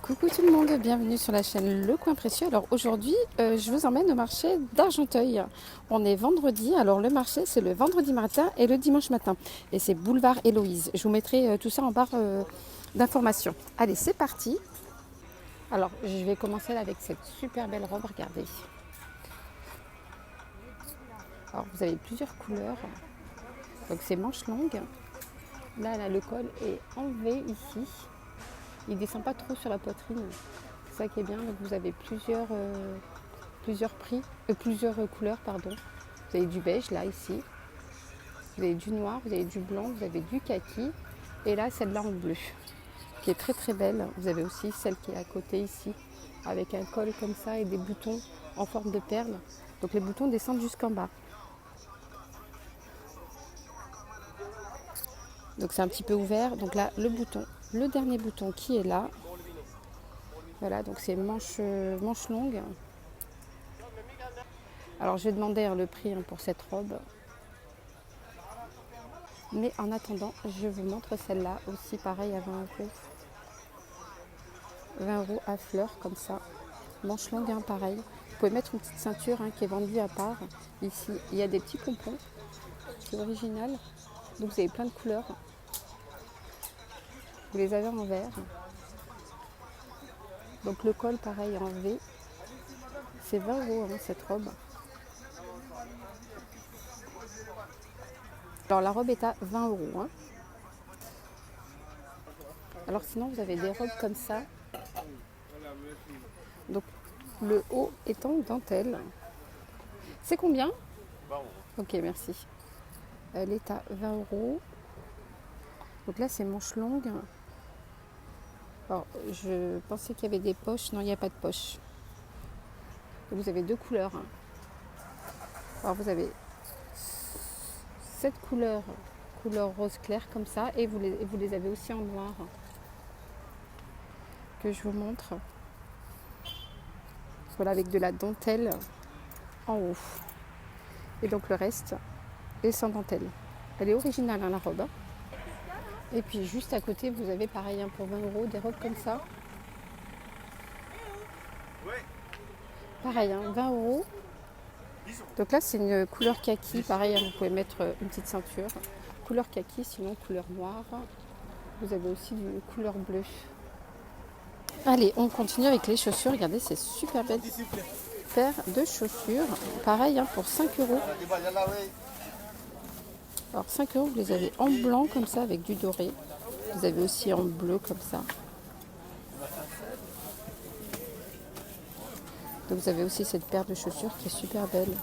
Coucou tout le monde, bienvenue sur la chaîne Le Coin Précieux. Alors aujourd'hui, je vous emmène au marché d'Argenteuil. On est vendredi, alors le marché c'est le vendredi matin et le dimanche matin. Et c'est boulevard Héloïse. Je vous mettrai tout ça en barre d'informations. Allez, c'est parti. Alors je vais commencer avec cette super belle robe, regardez. Alors vous avez plusieurs couleurs. Donc c'est manche longue. Là, le col est enlevé ici. Il ne descend pas trop sur la poitrine. C'est ça qui est bien. Donc vous avez plusieurs couleurs, pardon. Vous avez du beige là, ici. Vous avez du noir, vous avez du blanc, vous avez du kaki. Et là, celle-là en bleu, qui est très très belle. Vous avez aussi celle qui est à côté ici, avec un col comme ça et des boutons en forme de perles. Donc les boutons descendent jusqu'en bas. Donc c'est un petit peu ouvert. Donc là, le dernier bouton qui est là. Voilà, donc c'est manche longue. Alors je vais demander le prix pour cette robe. Mais en attendant, je vous montre celle-là aussi, pareil à 20 euros. 20 euros à fleurs comme ça. Manche longue, pareil. Vous pouvez mettre une petite ceinture qui est vendue à part. Ici, il y a des petits pompons. C'est original. Donc vous avez plein de couleurs. Vous les avez en vert. Donc le col, pareil, en V. C'est 20 euros cette robe. Alors la robe est à 20 euros. Alors sinon, vous avez des robes comme ça. Donc le haut est en dentelle. C'est combien ? 20 euros. Ok, merci. Elle est à 20 euros. Donc là, c'est manche longue. Alors, je pensais qu'il y avait des poches. Non, il n'y a pas de poche. Donc, vous avez deux couleurs. Alors, vous avez cette couleur rose clair comme ça. Et vous les avez aussi en noir. Que je vous montre. Voilà, avec de la dentelle en haut. Et donc, le reste est sans dentelle. Elle est originale, la robe. Et puis juste à côté, vous avez pareil pour 20 euros des robes comme ça. Pareil, 20 euros. Donc là, c'est une couleur kaki. Pareil, vous pouvez mettre une petite ceinture. Couleur kaki, sinon couleur noire. Vous avez aussi une couleur bleue. Allez, on continue avec les chaussures. Regardez, c'est super belle paire de chaussures. Pareil, pour 5 euros. Alors 5 euros, vous les avez en blanc comme ça avec du doré. Vous avez aussi en bleu comme ça. Donc vous avez aussi cette paire de chaussures qui est super belle.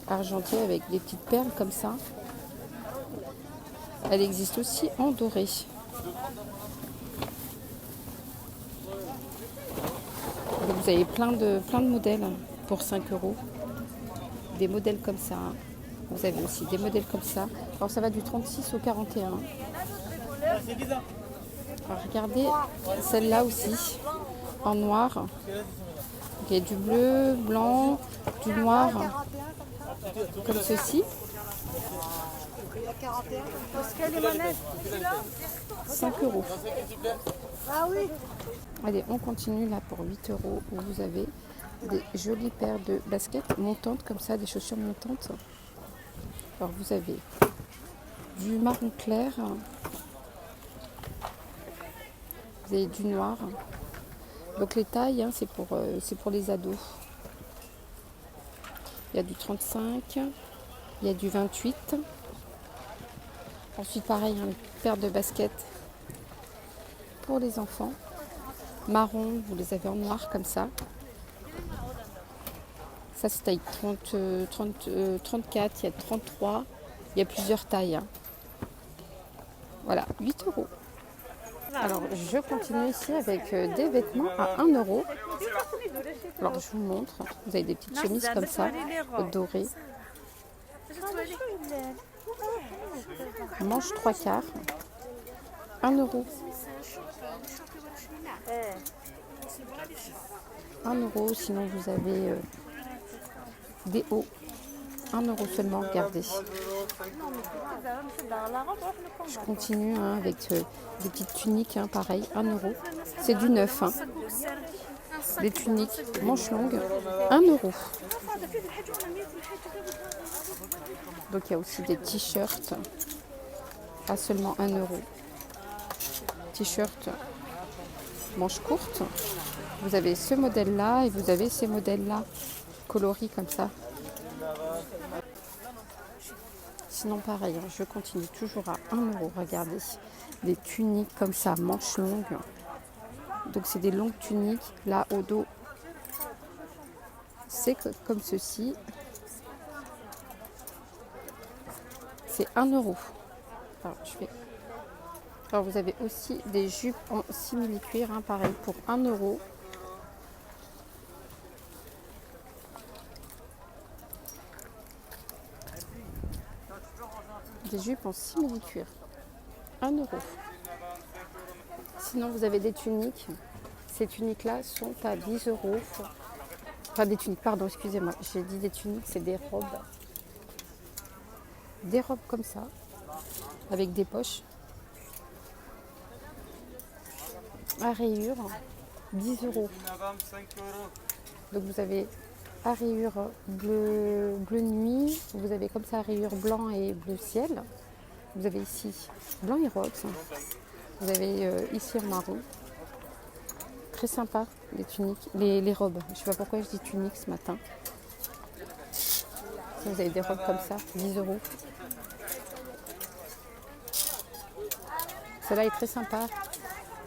Argentée avec des petites perles comme ça. Elle existe aussi en doré. Donc vous avez plein de modèles pour 5 euros. Des modèles comme ça. Vous avez aussi des modèles comme ça. Alors ça va du 36 au 41. Alors regardez celle-là aussi, en noir. Il y a du bleu, blanc, du noir, comme ceci. 5 euros. Allez, on continue là pour 8 euros où vous avez des jolies paires de baskets montantes comme ça, des chaussures montantes. Alors vous avez du marron clair, vous avez du noir. Donc les tailles, c'est pour les ados. Il y a du 35, il y a du 28. Ensuite pareil, une paire de baskets pour les enfants. Marron, vous les avez en noir comme ça. Ça c'est taille 34, il y a 33, il y a plusieurs tailles. Voilà, 8 euros. Alors je continue ici avec des vêtements à 1 euro. Alors je vous montre, vous avez des petites chemises comme ça, dorées. Manche 3/4, 1 euro. 1 euro, sinon vous avez des hauts, 1 euro seulement, regardez. Je continue hein, avec des petites tuniques, hein, pareil, 1 €. C'est du neuf. Hein. Des tuniques manches longues, 1 €. Donc il y a aussi des t-shirts à seulement 1 €. T-shirt manches courtes. Vous avez ce modèle-là et vous avez ces modèles-là coloris comme ça. Sinon pareil, hein, je continue toujours à 1 €. Regardez, des tuniques comme ça, manches longues. Donc c'est des longues tuniques. Là au dos, c'est comme ceci. C'est 1 €. Alors, vous avez aussi des jupes en simili-cuir, hein, pareil, pour 1 €. Des jupes en simili-cuir, 1 €. Sinon, vous avez des tuniques. Ces tuniques-là sont à 10 €. Enfin, des tuniques, pardon, excusez-moi. J'ai dit des tuniques, c'est des robes. Des robes comme ça, avec des poches. À rayures, 10 €. Donc vous avez à rayures bleu nuit, vous avez comme ça à rayures blanc et bleu ciel. Vous avez ici blanc et rose. Vous avez ici en marron. Très sympa les tuniques, les robes. Je ne sais pas pourquoi je dis tunique ce matin. Vous avez des robes comme ça, 10 €. Celle-là est très sympa.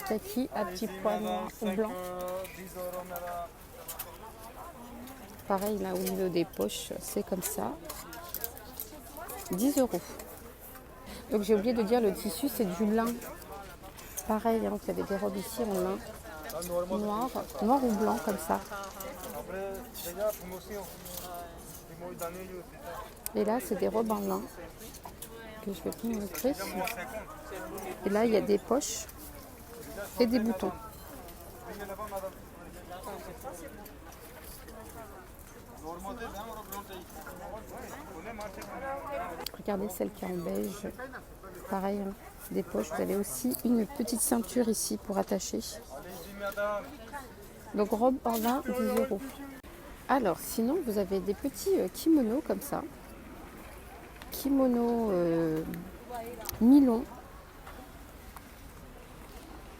Kaki à petits pois noirs ou blancs. Pareil là au niveau des poches, c'est comme ça. 10 €. Donc j'ai oublié de dire le tissu c'est du lin. Pareil, hein, vous avez des robes ici en lin. Noir ou blanc comme ça. Et là c'est des robes en lin que je vais vous montrer. Et là il y a des poches et des boutons. Regardez celle qui est en beige. Pareil, hein, des poches. Vous avez aussi une petite ceinture ici pour attacher. Donc robe en lin, 10 €. Alors sinon vous avez des petits kimonos comme ça. Kimono mi-long.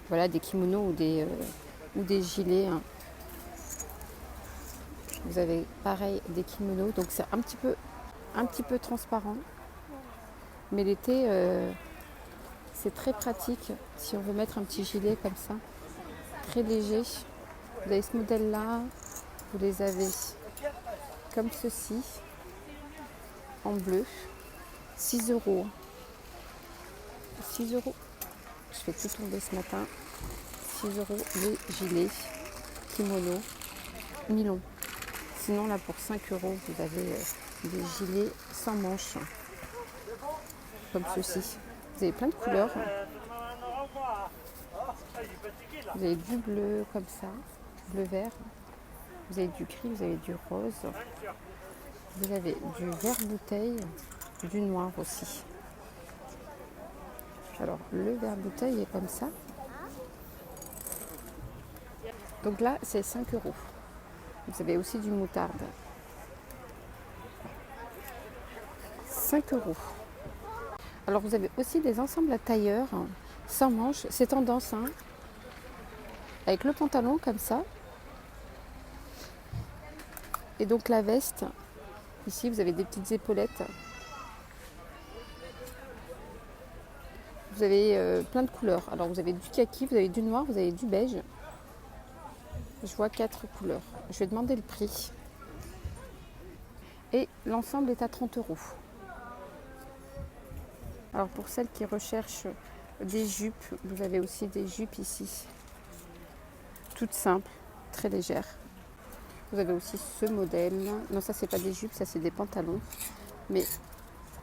Voilà des kimonos ou des gilets. Hein. Vous avez pareil des kimonos, donc c'est un petit peu transparent. Mais l'été, c'est très pratique si on veut mettre un petit gilet comme ça, très léger. Vous avez ce modèle-là, vous les avez comme ceci, en bleu, 6 €. 6 €. Je fais tout tomber ce matin. 6 € les gilets, kimono, mi-long. Sinon là pour 5 €, vous avez des gilets sans manches, comme ceci. Vous avez plein de couleurs. Vous avez du bleu comme ça, bleu vert. Vous avez du gris, vous avez du rose. Vous avez du vert bouteille, du noir aussi. Alors le vert bouteille est comme ça. Donc là c'est 5 €. Vous avez aussi du moutarde. 5 €. Alors vous avez aussi des ensembles à tailleur sans manches. C'est tendance, hein, avec le pantalon comme ça. Et donc la veste. Ici vous avez des petites épaulettes. Vous avez plein de couleurs. Alors vous avez du kaki, vous avez du noir, vous avez du beige. Je vois 4 couleurs. Je vais demander le prix. Et l'ensemble est à 30 €. Alors pour celles qui recherchent des jupes, vous avez aussi des jupes ici. Toutes simples, très légères. Vous avez aussi ce modèle. Non, ça c'est pas des jupes, ça c'est des pantalons. Mais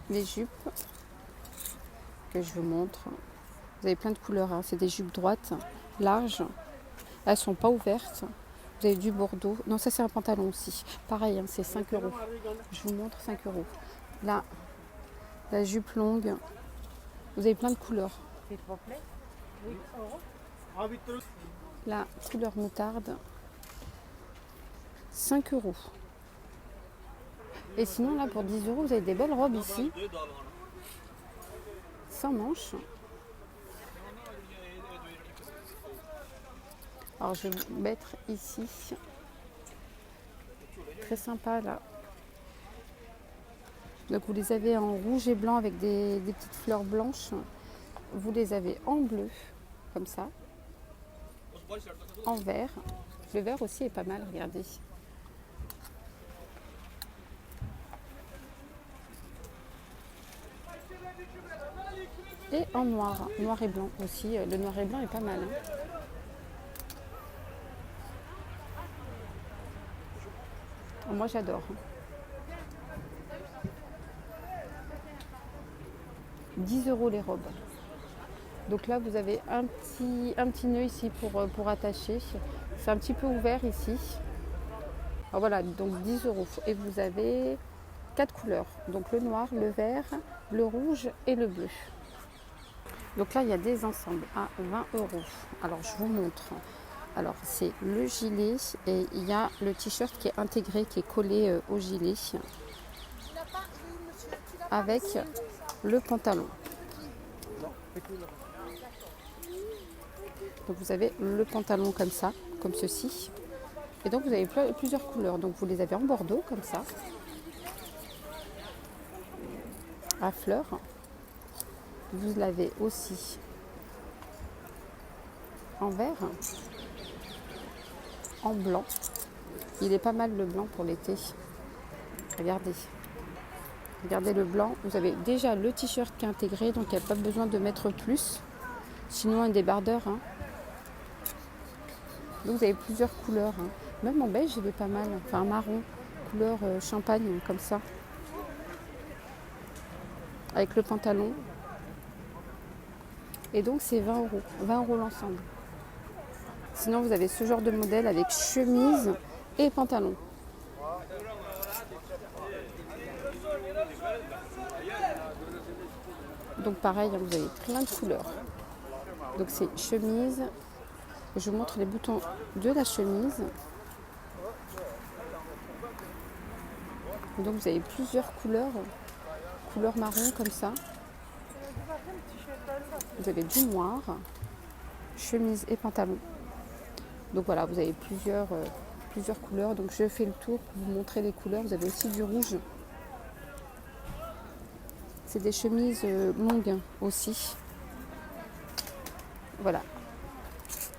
les jupes que je vous montre, vous avez plein de couleurs. Hein. C'est des jupes droites, larges. Elles sont pas ouvertes. Vous avez du bordeaux. Non, ça c'est un pantalon aussi. Pareil, hein, c'est 5 €. Je vous montre 5 €. Là, La jupe longue. Vous avez plein de couleurs. La couleur moutarde. 5 euros. Et sinon, là, pour 10 euros, vous avez des belles robes ici. Sans manches. Alors, je vais vous mettre ici. Très sympa, là. Donc, vous les avez en rouge et blanc avec des petites fleurs blanches. Vous les avez en bleu, comme ça. En vert. Le vert aussi est pas mal, regardez. Et en noir, noir et blanc aussi. Le noir et blanc est pas mal. Hein. Moi j'adore. 10 euros les robes. Donc là vous avez un petit nœud ici pour attacher. C'est un petit peu ouvert ici. Alors voilà, donc 10 euros. Et vous avez 4 couleurs. Donc le noir, le vert, le rouge et le bleu. Donc là, il y a des ensembles à 20 euros. Alors, je vous montre. Alors, c'est le gilet et il y a le t-shirt qui est intégré, qui est collé au gilet avec le pantalon. Donc, vous avez le pantalon comme ça, comme ceci. Et donc, vous avez plusieurs couleurs. Donc, vous les avez en bordeaux, comme ça, à fleurs. Vous l'avez aussi en vert, en blanc. Il est pas mal le blanc pour l'été. Regardez. Regardez le blanc. Vous avez déjà le t-shirt qui est intégré, donc il n'y a pas besoin de mettre plus. Sinon un débardeur. Hein. Donc vous avez plusieurs couleurs. Hein. Même en beige, il est pas mal. Enfin un marron, couleur champagne, comme ça. Avec le pantalon. Et donc c'est 20 euros. 20 euros l'ensemble. Sinon vous avez ce genre de modèle avec chemise et pantalon. Donc pareil, vous avez plein de couleurs. Donc c'est chemise. Je vous montre les boutons de la chemise. Donc vous avez plusieurs couleurs. Couleur marron comme ça. Vous avez du noir, chemise et pantalon. Donc voilà, vous avez plusieurs couleurs. Donc je fais le tour pour vous montrer les couleurs. Vous avez aussi du rouge. C'est des chemises longues aussi. Voilà.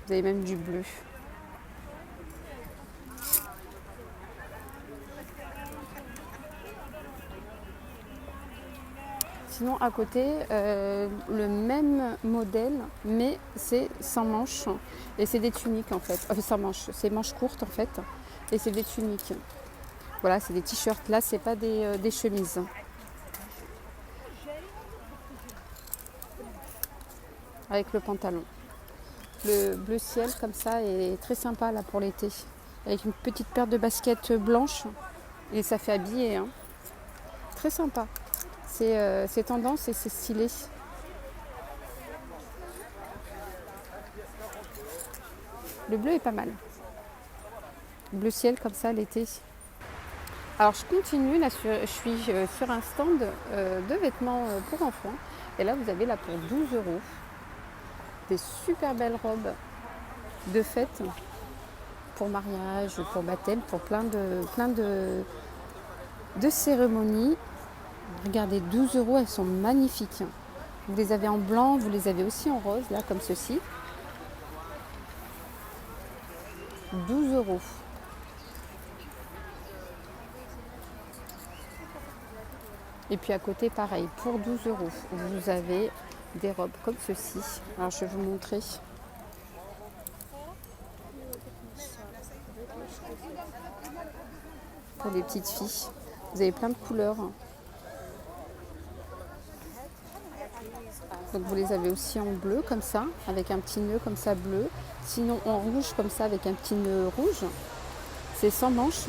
Vous avez même du bleu. Sinon à côté, le même modèle, mais c'est sans manches. Et c'est des tuniques en fait. Enfin, sans manches, c'est manches courtes en fait. Et c'est des tuniques. Voilà, c'est des t-shirts. Là, c'est pas des chemises. Avec le pantalon. Le bleu ciel comme ça est très sympa là pour l'été. Avec une petite paire de baskets blanches. Et ça fait habiller. Hein. Très sympa. C'est tendance et c'est stylé. Le bleu est pas mal. Bleu ciel comme ça l'été. Alors je continue, là je suis sur un stand de vêtements pour enfants. Et là vous avez là pour 12 euros des super belles robes de fête pour mariage, pour baptême, pour plein de cérémonies. Regardez, 12 euros, elles sont magnifiques. Vous les avez en blanc, vous les avez aussi en rose, là, comme ceci. 12 euros. Et puis à côté, pareil, pour 12 euros, vous avez des robes comme ceci. Alors, je vais vous montrer. Pour les petites filles. Vous avez plein de couleurs. Donc vous les avez aussi en bleu comme ça, avec un petit nœud comme ça bleu. Sinon en rouge comme ça avec un petit nœud rouge. C'est sans manches.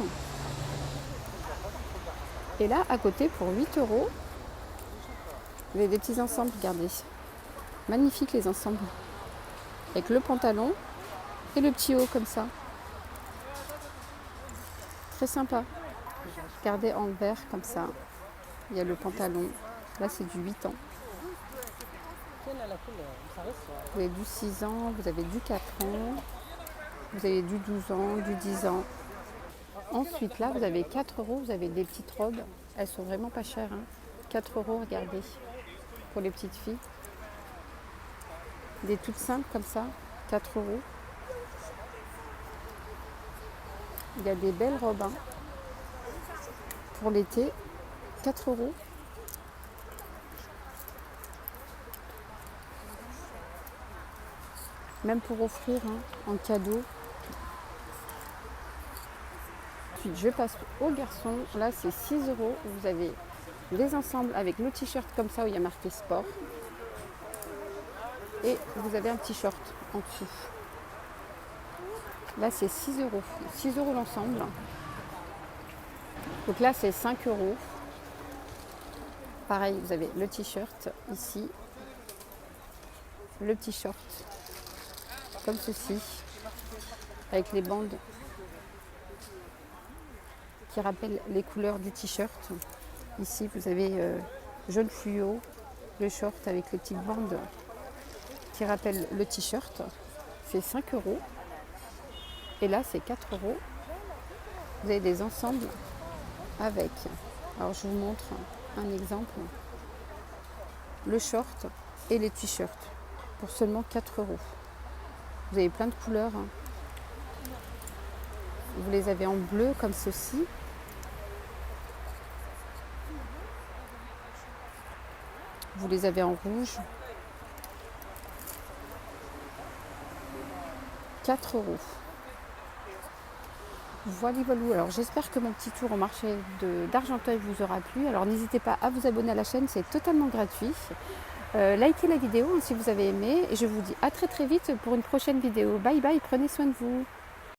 Et là à côté pour 8 euros, Vous avez des petits ensembles, regardez. Magnifiques les ensembles. Avec le pantalon et le petit haut comme ça. Très sympa. Regardez en vert comme ça. Il y a le pantalon. Là c'est du 8 ans. Vous avez du 6 ans, vous avez du 4 ans, vous avez du 12 ans, du 10 ans. Ensuite là vous avez 4 euros, vous avez des petites robes. Elles sont vraiment pas chères. 4 euros, regardez. Pour les petites filles. Des toutes simples comme ça, 4 euros. Il y a des belles robes pour l'été, 4 euros. Même pour offrir en cadeau. Ensuite, je passe aux garçons. Là, c'est 6 euros. Vous avez des ensembles avec le t-shirt comme ça où il y a marqué sport. Et vous avez un petit short en dessous. Là, c'est 6 euros. 6 euros l'ensemble. Donc là, c'est 5 euros. Pareil, vous avez le t-shirt ici. Le petit short. Comme ceci. Avec les bandes qui rappellent les couleurs du t-shirt. Ici, vous avez jaune fluo. Le short avec les petites bandes qui rappellent le t-shirt. C'est 5 euros. Et là, c'est 4 euros. Vous avez des ensembles avec. Alors, je vous montre un exemple. Le short et les t-shirts pour seulement 4 euros. Vous avez plein de couleurs. Vous les avez en bleu comme ceci. Vous les avez en rouge. 4 euros. Voilà. Alors j'espère que mon petit tour au marché d'Argenteuil vous aura plu. Alors n'hésitez pas à vous abonner à la chaîne, c'est totalement gratuit. Likez la vidéo si vous avez aimé. Et je vous dis à très très vite pour une prochaine vidéo. Bye bye, prenez soin de vous.